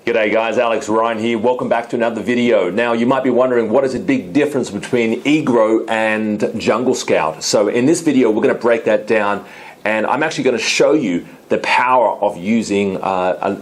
G'day guys, Alex Ryan here. Welcome back to another video. Now you might be wondering what is the big difference between Egrow and Jungle Scout. So in this video we're going to break that down, and I'm actually going to show you the power of using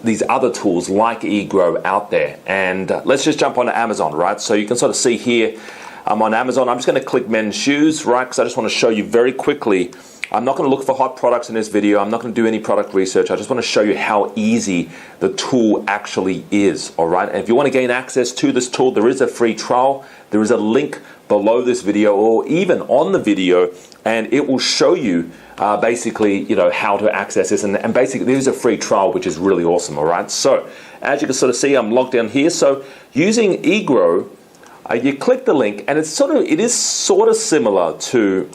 these other tools like Egrow out there. And let's just jump onto Amazon, right? So you can sort of see here I'm on Amazon. I'm just going to click men's shoes, right? Because I just want to show you very quickly. I'm not going to look for hot products in this video. I'm not going to do any product research. I just want to show you how easy the tool actually is, all right? And if you want to gain access to this tool, there is a free trial. There is a link below this video or even on the video, and it will show you basically, how to access this. And basically, there's a free trial, which is really awesome, all right? So as you can sort of see, I'm logged in here. So using Egrow, you click the link, and it is sort of similar to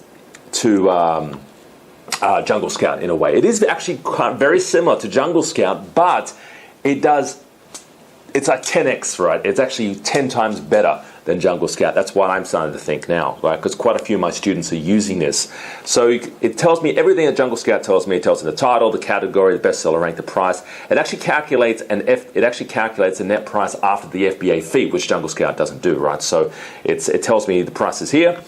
Jungle Scout in a way. It is actually very similar to Jungle Scout, but it's like 10x, right? It's actually 10 times better than Jungle Scout. That's what I'm starting to think now, right? Because quite a few of my students are using this. So it tells me everything that Jungle Scout tells me. It tells me the title, the category, the bestseller rank, the price. It actually calculates the net price after the FBA fee, which Jungle Scout doesn't do, right? So it tells me the price is here.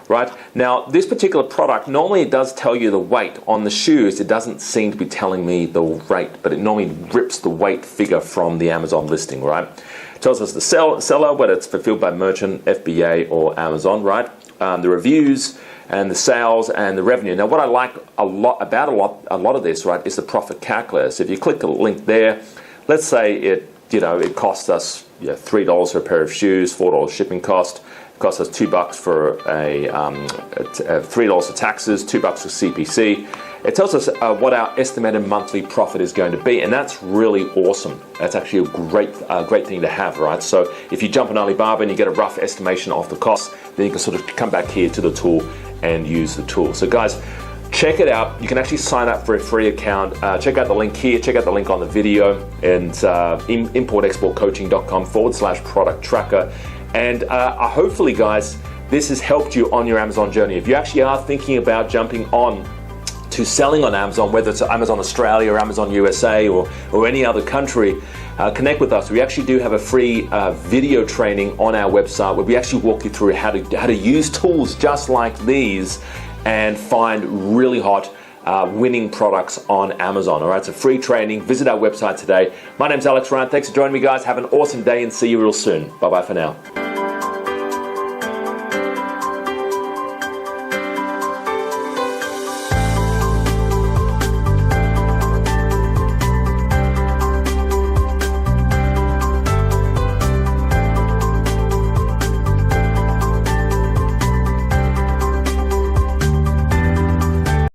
Right, now this particular product, normally it does tell you the weight. On the shoes, it doesn't seem to be telling me the rate, but it normally rips the weight figure from the Amazon listing, right? It tells us the seller, whether it's fulfilled by merchant, FBA, or Amazon, right? The reviews and the sales and the revenue. Now what I like a lot of this, right, is the profit calculator. So if you click the link there, let's say it costs us $3 for a pair of shoes, $4 shipping cost. It costs us $2 for $3 for taxes, $2 for CPC. It tells us what our estimated monthly profit is going to be, and that's really awesome. That's actually a great thing to have, right? So if you jump on Alibaba and you get a rough estimation of the cost, then you can sort of come back here to the tool and use the tool. So guys, check it out. You can actually sign up for a free account. Check out the link here. Check out the link on the video, and importexportcoaching.com/product tracker. And hopefully, guys, this has helped you on your Amazon journey. If you actually are thinking about jumping on to selling on Amazon, whether it's Amazon Australia or Amazon USA or any other country, connect with us. We actually do have a free video training on our website where we actually walk you through how to use tools just like these and find really hot winning products on Amazon. All right, it's a free training. Visit our website today. My name's Alex Ryan. Thanks for joining me, guys. Have an awesome day and see you real soon. Bye-bye for now.